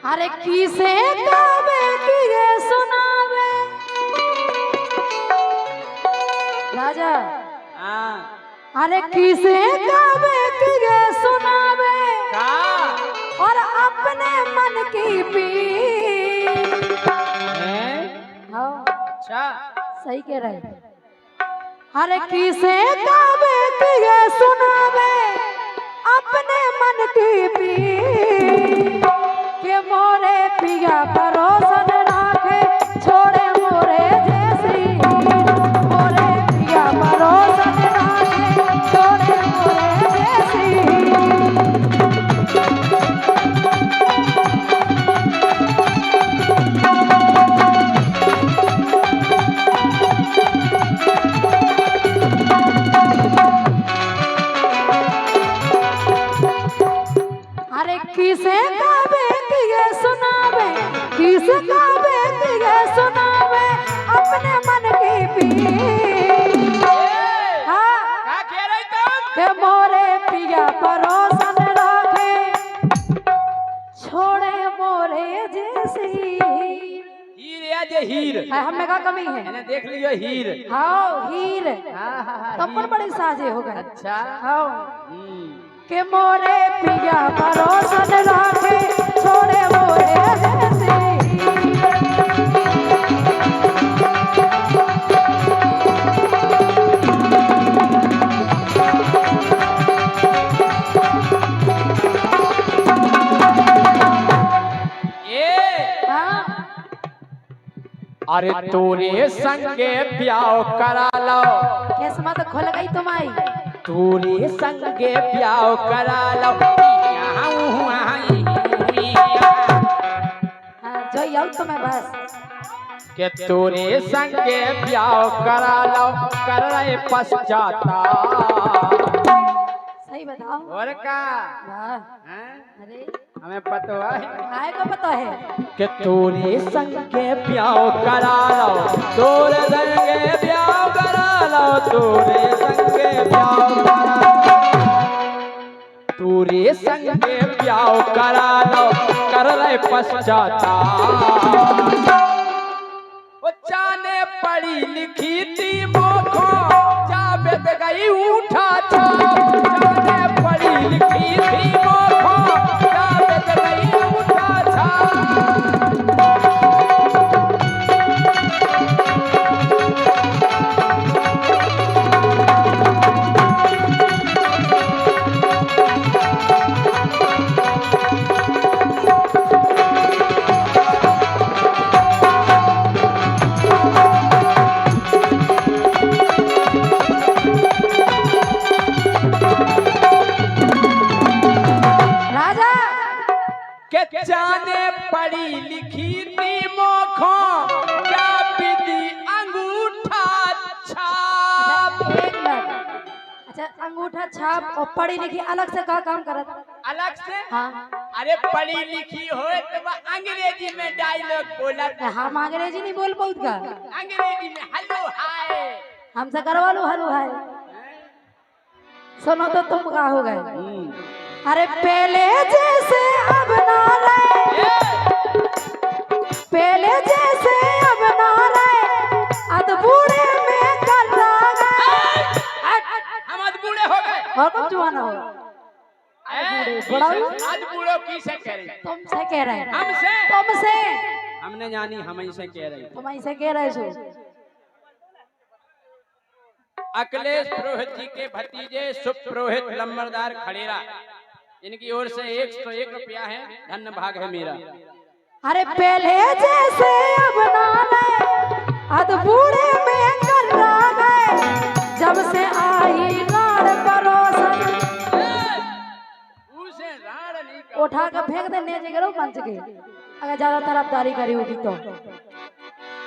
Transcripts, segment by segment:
अरे किसे काबे की ये सुनावे राजा। हाँ अरे किसे काबे की ये सुनावे का और अपने मन की पीर। हाँ अच्छा सही कह रहे। अरे किसे काबे की ये सुनावे अपने मन की पीर के मोरे पिया परोसन राखे छोड़े मोरे जैसी मोरे पिया परोसन राखे छोड़े मोरे जैसी। अरे किसे काबे की ये सुनावे किसे काबे की ये सुनावे अपने मन की पीर। हाँ क्या कह रही तुम? के मोरे पिया परोसन राखे छोड़े मोरे जैसी। हीर या जे हीर हमें का कमी है। मैंने देख लियो हीर। हाँ हीर हाँ तब पर बड़ी साजे हो गए। अच्छा हाँ हम्म। के मोरे पिया परोसन राखे छोड़े मोरे जैसी। अरे तोरे संगे ब्याह करा लो किस्मत खुल गई तुम्हारी। तोरे संगे ब्याह करा लो जो यू तुम्हें बस के तोरे संगे ब्याह करा लो कर रहे पश्चाताप। सही बताओ। और का वाह हैं? अरे हमें पता है आए को पता है कि तोरे संगे ब्याह करा लो तोरे संगे ब्याह करा लो तोरे संगे ब्याह करा तोरे संगे ब्याह करा लो कर रहे पश्चाताप। वो जाने पढ़ी लिखी थी मोखो जावेद गई उठा छाप जाने पढ़ी लिखी थी मोखो जावेद गई उठा छाप। राजा के जाने पढ़ी लिखी थी मोखो क्या विधि अंगूठा छाप। एक मिनट। अच्छा अंगूठा छाप और पढ़ी लिखी अलग से का काम करत। अलग से हाँ अरे पढ़ी लिखी हो तो वह अंग्रेजी में डायलॉग बोलत हम अंग्रेजी नहीं बोल पाऊत का। अंग्रेजी में हेलो हाय हमसे करवा लो हलो है। सुनो तो तुम का हो गए। अरे पहले जैसे अब ना रहे पहले जैसे अब ना रहे अद बूढ़े में कर गए। हम आज बूढ़े हो गए और कब जवान हो बड़ा आज बूढ़ो की से करे तुमसे कह रहे हैं हमसे तुमसे हमने जानी हम ही से कह रही तुम ऐसे कह रहे हो। अखिलेश पुरोहित जी के भतीजे सुपुरोहित लंबरदार खड़ेरा इनकी ओर से 101 रुपया है धन्य भाग है मेरा। अरे पहले जैसे अब ना रहे अद बूढ़े में कर गए जब से आई गाड़ परोसन उसे राड़ नहीं कर उठा के फेंक दे नीचे गिरो मंच के अगर ज्यादा तरफदारी करी होगी तो।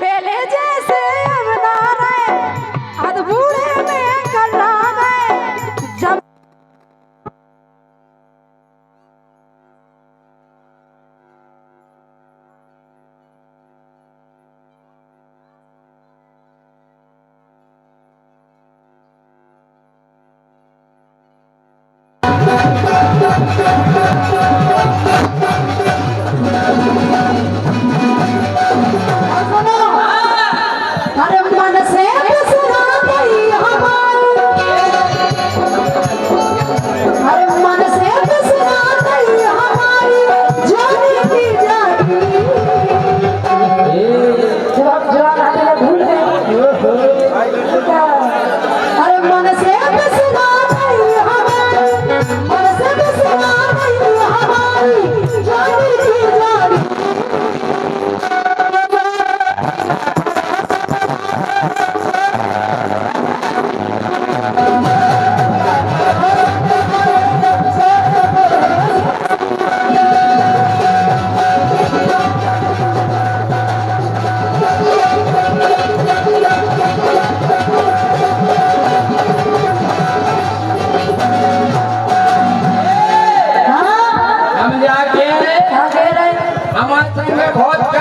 पहले जैसे अब ना रहे अद बूढ़े में कर गए जब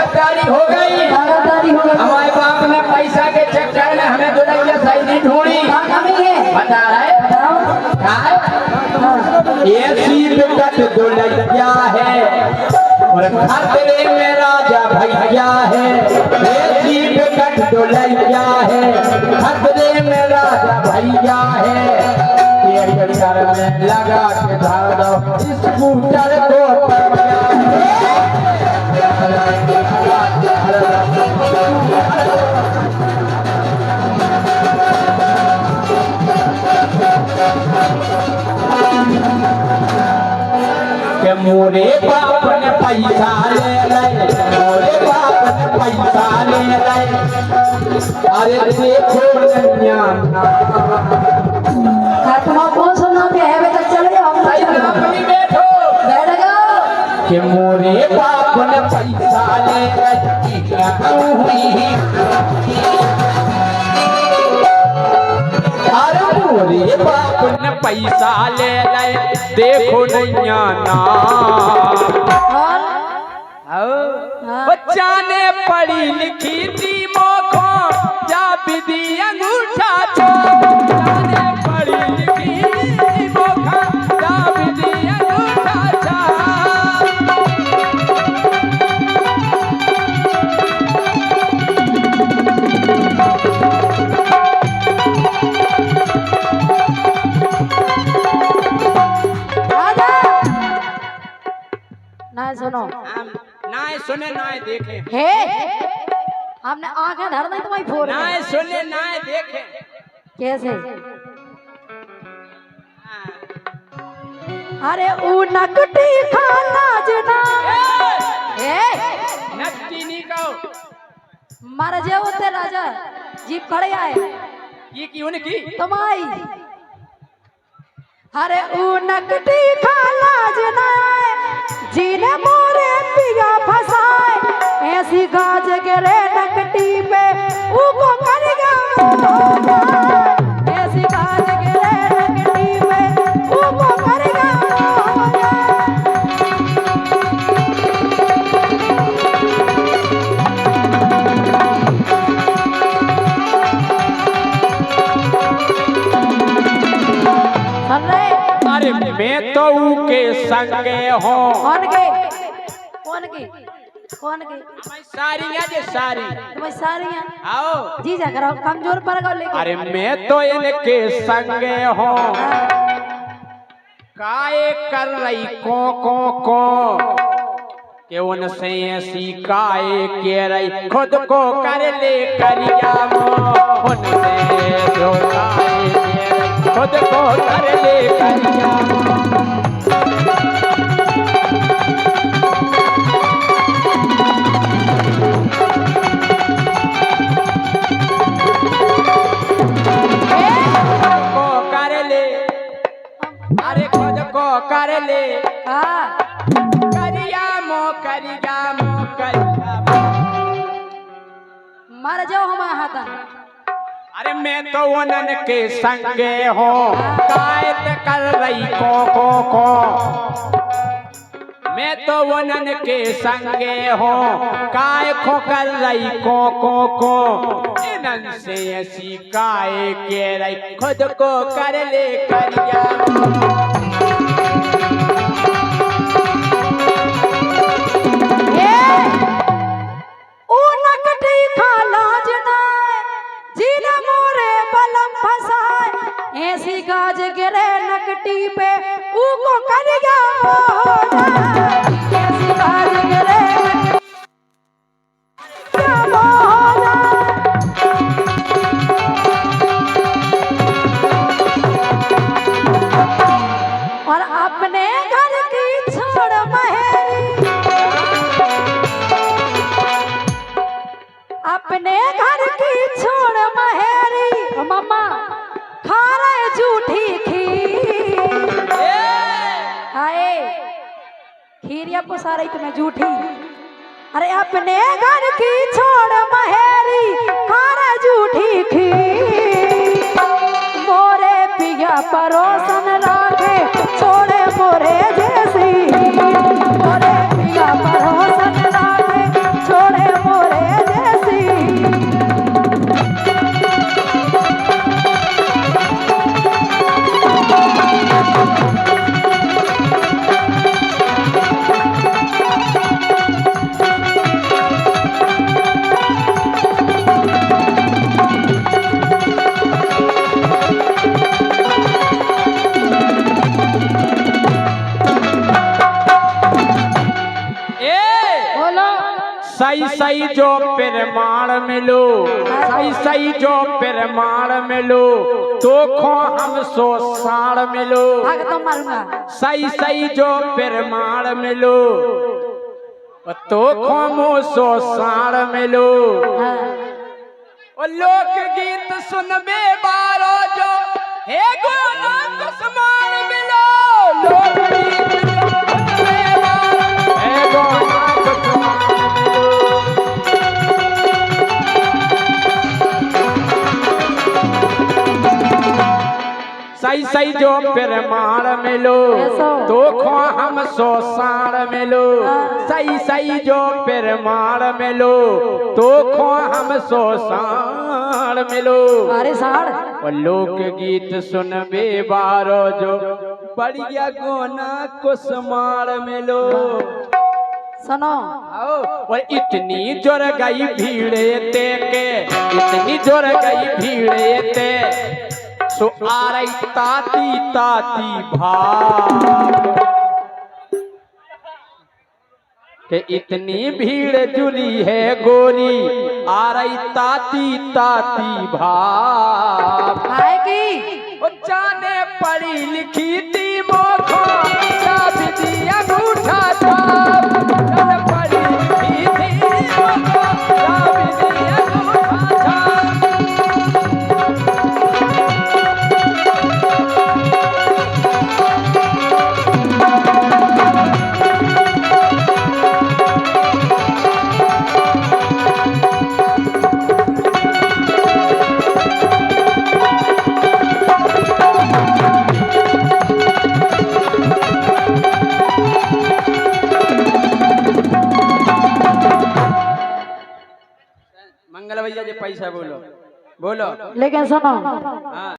गद्दारी हो गई। दादादारी हो गई। हमारे बाप ने पैसा के चक्कर में हमें दुल्हनिया सही नहीं ढूंढी। क्या कमी है? बता रहे बताओ। हाँ। ऐसी विकट दुल्हनिया है और खतरे में राजा भैया है। ऐसी विकट दुल्हनिया है, खतरे में राजा भैया है। एक चक्कर में लगा के धार दो स्कूटर को के मोरे बाप ने पैसा ले ले, मोरे बाप ने पैसा ले ले। अरे देखो नैया खात्मा कौन सा नाम है? बेटा चले आओ। अपनी बैठो बैठ जाओ। के मोरे बाप ने पैसा ले ले। अरे मोरे बाप ने पैसा ले ले, देखो नैया ना बच्चा ने पढ़ी लिखी थी मोखो जा विधि अंगूठा छो। बच्चा ने पढ़ी लिखी थी मोखो जा विधि अंगूठा छो। ना सुनो, ना सुने ना देखे हे हमने आंखें धर दी तुम्हारी फोन ना में। सुने ना देखे कैसे? अरे ऊ नकटी खाना जना हे नकटी नहीं कहो मर जे होते राजा जीप खड़े आए ये की उनकी तुम्हारी। अरे ऊ नकटी खाना जना जीने मोरे पिया फसाए। ऐसी गाज गिरे नकटी पे ऊको करेगा ऐसी गाज गिरे नकटी पे ऊको करेगा। अरे मैं तो के संगे हूँ। कौन के? कौन के? कौन के? हमारी सारियाँ जे सारी तुम्हारी सारियां आओ जी जा करो कमजोर पर गो लेके। अरे मैं तो इनके संगे हूँ। काए कर रही को के उनसे ऐसी काए के रही खुद को कर ले करिया मो। उनसे जो काए के रही खुद को कर ले करिया मो। कर ले करिया मो करिया मर जाओ हमारे हाथ। अरे मैं तो उनन के संगे हो। कायत कर रही को मैं तो उनन के संगे हो। काय खो कर रही को इनन से ऐसी काय के रही खुद को कर ले करिया। ऐसी गाज गिरे नकटी पे ऊको करिया ऐसी गाज गिरे और अपने घर की छोड़ महेरी अपने घर की छोड़ महेरी मम्मा खा रहे झूठी खीर। हाय खीरिया पुसा रही तुम्हें झूठी। अरे अपने घर की छोड़ महेरी खा रहे झूठी खीर। मोरे पिया परोसन राखे छोड़े मोरे जैसी। मोरे पिया परोसन राखे छोड़े सही सही जो प्रमाण मिलो, सही सही जो प्रमाण मिलो, तो खो हम सो साण मिलो। भाग तो मारूंगा। सही सही जो प्रमाण मिलो, तो खो मो सो साण मिलो। हाँ। और लोकगीत सुनबे बारो जो हे गोना कुसमान मिलो। लोकगीत सुनबे बारो हे गोना कुसमान मिलो। सही सही जो प्रमाण मिलो, तो खो हम सो साण मिलो। सही सही जो प्रमाण मिलो, तो खो हम सो साण मिलो। अरे साड़ और लोकगीत सुनबे बारो जो बढ़िया गोना कुसमार मिलो। सुनो आओ। और इतनी जोर गई भीड़े ते के, इतनी जोर गई भीड़े ते, सो आ रही ताती ताती भाग के इतनी भीड़ जुली है गोरी, आ रही ताती ताती भाग। है की वो जाने पढ़ी लिखी थी मोखो, चाबी दी अंगूठा छाप। जाने पढ़ी लिखी थी मोखो, चाबी दी अंगूठा छाप। मंगल भैया जी पैसा बोलो बोलो। लेकिन सुनो हाँ।